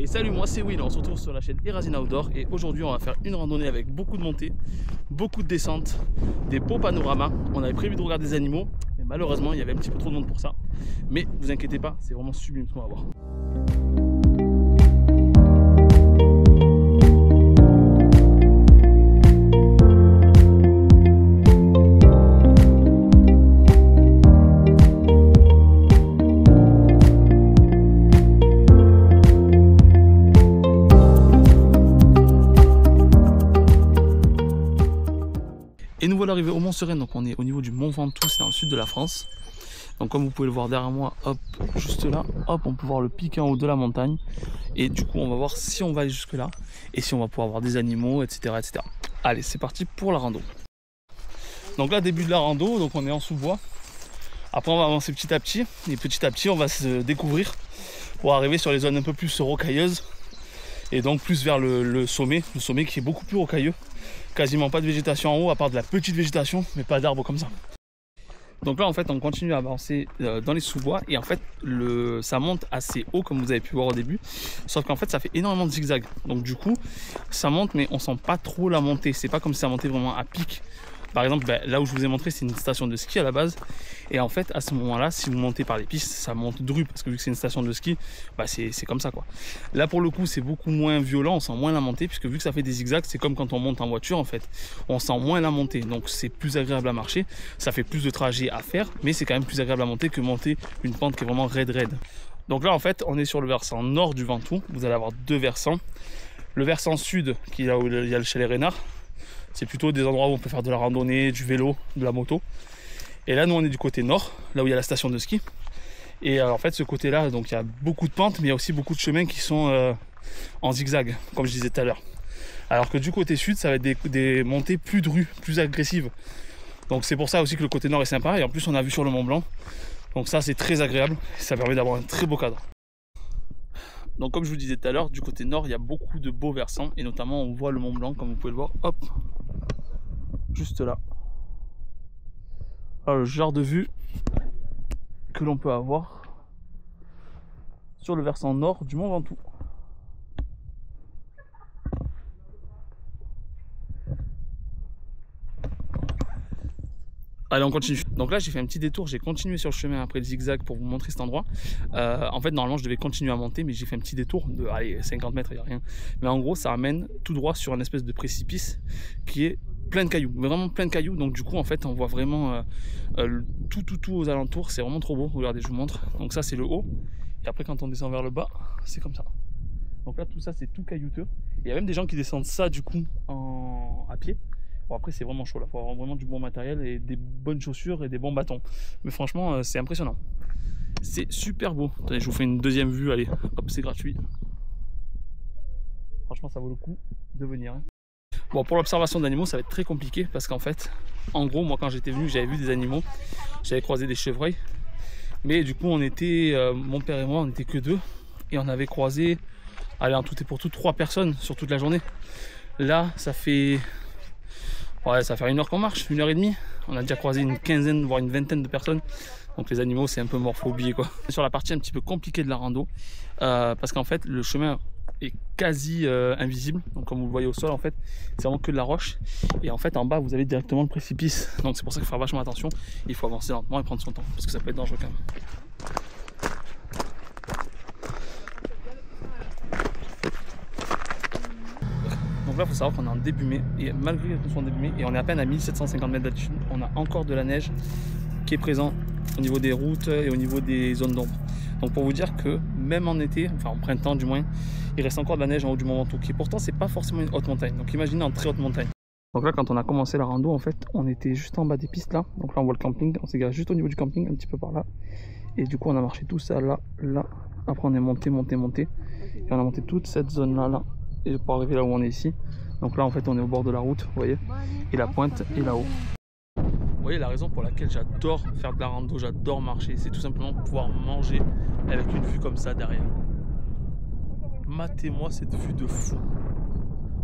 Et salut, moi c'est Will, on se retrouve sur la chaîne Erasine Outdoor et aujourd'hui on va faire une randonnée avec beaucoup de montées, beaucoup de descentes, des beaux panoramas. On avait prévu de regarder des animaux, mais malheureusement il y avait un petit peu trop de monde pour ça. Mais vous inquiétez pas, c'est vraiment sublime ce qu'on va voir. Et nous voilà arrivés au Mont Sereine, donc on est au niveau du Mont Ventoux, c'est dans le sud de la France. Donc comme vous pouvez le voir derrière moi, hop, juste là, hop, on peut voir le pic en haut de la montagne. Et du coup on va voir si on va aller jusque là, et si on va pouvoir voir des animaux, etc. etc. Allez, c'est parti pour la rando. Donc là, début de la rando, donc on est en sous-bois. Après on va avancer petit à petit, et petit à petit on va se découvrir pour arriver sur les zones un peu plus rocailleuses. Et donc plus vers le sommet qui est beaucoup plus rocailleux. Quasiment pas de végétation en haut, à part de la petite végétation, mais pas d'arbres comme ça. Donc là en fait on continue à avancer dans les sous-bois et en fait ça monte assez haut comme vous avez pu voir au début, sauf qu'en fait ça fait énormément de zigzags. Donc du coup ça monte mais on sent pas trop la montée, c'est pas comme si ça montait vraiment à pic. Par exemple, là où je vous ai montré, c'est une station de ski à la base. Et en fait, à ce moment-là, si vous montez par les pistes, ça monte dru. Parce que vu que c'est une station de ski, bah c'est comme ça, quoi. Là, pour le coup, c'est beaucoup moins violent. On sent moins la montée. Puisque vu que ça fait des zigzags, c'est comme quand on monte en voiture, en fait. On sent moins la montée. Donc, c'est plus agréable à marcher. Ça fait plus de trajets à faire. Mais c'est quand même plus agréable à monter que monter une pente qui est vraiment raide. Donc là, en fait, on est sur le versant nord du Ventoux. Vous allez avoir deux versants. Le versant sud, qui est là où il y a le chalet Reynard. C'est plutôt des endroits où on peut faire de la randonnée, du vélo, de la moto. Et là, nous, on est du côté nord, là où il y a la station de ski. Et en fait, ce côté-là, donc il y a beaucoup de pentes, mais il y a aussi beaucoup de chemins qui sont en zigzag, comme je disais tout à l'heure. Alors que du côté sud, ça va être des montées plus drues, plus agressives. Donc c'est pour ça aussi que le côté nord est sympa. Et en plus, on a vu sur le Mont Blanc. Donc ça, c'est très agréable. Ça permet d'avoir un très beau cadre. Donc comme je vous disais tout à l'heure, du côté nord, il y a beaucoup de beaux versants. Et notamment, on voit le Mont Blanc, comme vous pouvez le voir. Hop, juste là. Alors, le genre de vue que l'on peut avoir sur le versant nord du Mont Ventoux. Allez, on continue. Donc là, j'ai fait un petit détour, j'ai continué sur le chemin après le zigzag pour vous montrer cet endroit. En fait, normalement, je devais continuer à monter, mais j'ai fait un petit détour de 50 mètres, il n'y a rien. Mais en gros, ça amène tout droit sur une espèce de précipice qui est plein de cailloux, mais vraiment plein de cailloux. Donc du coup, en fait, on voit vraiment tout aux alentours. C'est vraiment trop beau. Regardez, je vous montre. Donc ça, c'est le haut. Et après, quand on descend vers le bas, c'est comme ça. Donc là, tout ça, c'est tout caillouteux. Il y a même des gens qui descendent ça, du coup, à pied. Bon, après, c'est vraiment chaud là. Il faut avoir vraiment du bon matériel et des bonnes chaussures et des bons bâtons. Mais franchement, c'est impressionnant. C'est super beau. Attendez, je vous fais une deuxième vue. Allez, hop, c'est gratuit. Franchement, ça vaut le coup de venir. Bon, pour l'observation d'animaux, ça va être très compliqué parce qu'en fait, en gros, moi quand j'étais venu, j'avais vu des animaux, j'avais croisé des chevreuils, mais du coup, on était, mon père et moi, on n'était que deux et on avait croisé, allez, en tout et pour tout, 3 personnes sur toute la journée. Là, ça fait 1 heure qu'on marche, 1h30. On a déjà croisé une quinzaine, voire une vingtaine de personnes. Donc les animaux, c'est un peu mort, faut oublier quoi. Sur la partie un petit peu compliquée de la rando, parce qu'en fait, le chemin est quasi invisible. Donc comme vous le voyez au sol, en fait, c'est vraiment que de la roche. Et en fait, en bas, vous avez directement le précipice. Donc c'est pour ça qu'il faut faire vachement attention. Il faut avancer lentement et prendre son temps, parce que ça peut être dangereux quand même. Donc là, il faut savoir qu'on est en début mai, et malgré qu'on soit en début mai, et on est à peine à 1750 mètres d'altitude, on a encore de la neige qui est présente au niveau des routes et au niveau des zones d'ombre. Donc pour vous dire que même en été, enfin en printemps du moins, il reste encore de la neige en haut du Mont Ventoux, qui pourtant c'est pas forcément une haute montagne. Donc imaginez en très haute montagne. Donc là, quand on a commencé la rando, en fait, on était juste en bas des pistes là. Donc là, on voit le camping, on s'est garé juste au niveau du camping, un petit peu par là. Et du coup, on a marché tout ça là, là. Après, on est monté. Et on a monté toute cette zone là. Et pour arriver là où on est ici. Donc là en fait on est au bord de la route, vous voyez, et la pointe est là-haut. Vous voyez la raison pour laquelle j'adore faire de la rando, j'adore marcher, c'est tout simplement pouvoir manger avec une vue comme ça derrière. Matez-moi cette vue de fou.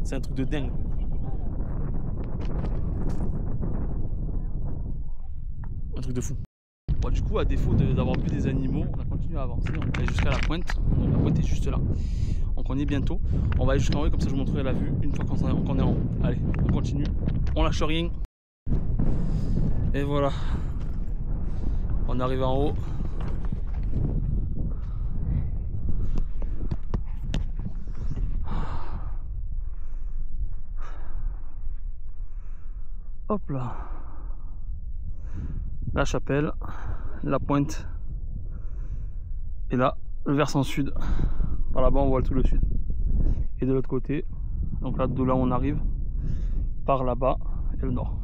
C'est un truc de dingue. Un truc de fou. Bon, du coup, à défaut d'avoir vu des animaux, on a continué à avancer, on est allé jusqu'à la pointe. Donc la pointe est juste là. Donc on y est bientôt. On va aller jusqu'en haut, comme ça je vous montrerai la vue une fois qu'on est en haut. Allez, on continue, on lâche rien. Et voilà, on arrive en haut. Hop là, la chapelle, la pointe, et là le versant sud. Par là-bas on voit tout le sud. Et de l'autre côté, donc là de là on arrive, par là-bas et le nord.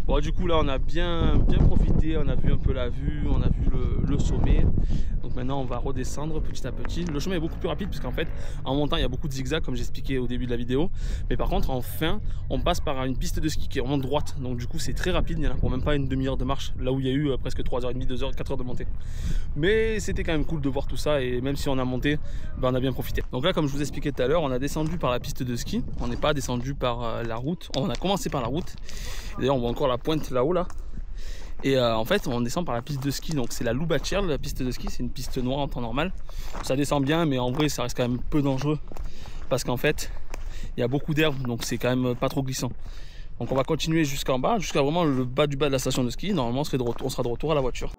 Bon, du coup là on a bien profité, on a vu un peu la vue, on a vu le sommet. Donc maintenant on va redescendre petit à petit. Le chemin est beaucoup plus rapide puisqu'en fait en montant il y a beaucoup de zigzags comme j'expliquais au début de la vidéo. Mais par contre en fin on passe par une piste de ski qui remonte droite. Donc du coup c'est très rapide, il y en a pour même pas une demi-heure de marche. Là où il y a eu presque 3h30, 2h, 4h de montée. Mais c'était quand même cool de voir tout ça et même si on a monté, ben, on a bien profité. Donc là comme je vous expliquais tout à l'heure, on a descendu par la piste de ski. On n'est pas descendu par la route, on a commencé par la route. D'ailleurs on voit encore la pointe là-haut là. Et en fait on descend par la piste de ski, donc c'est la Loubachère, la piste de ski, c'est une piste noire en temps normal. Ça descend bien mais en vrai ça reste quand même peu dangereux parce qu'en fait il y a beaucoup d'herbe donc c'est quand même pas trop glissant. Donc on va continuer jusqu'en bas, jusqu'à vraiment le bas du bas de la station de ski. Normalement on sera de retour à la voiture.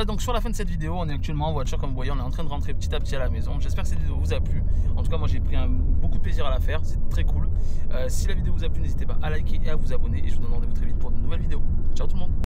Donc sur la fin de cette vidéo, on est actuellement en voiture, comme vous voyez, on est en train de rentrer petit à petit à la maison. J'espère que cette vidéo vous a plu. En tout cas moi j'ai pris beaucoup de plaisir à la faire, c'est très cool. Si la vidéo vous a plu, n'hésitez pas à liker et à vous abonner. Et je vous donne rendez-vous très vite pour de nouvelles vidéos. Ciao tout le monde.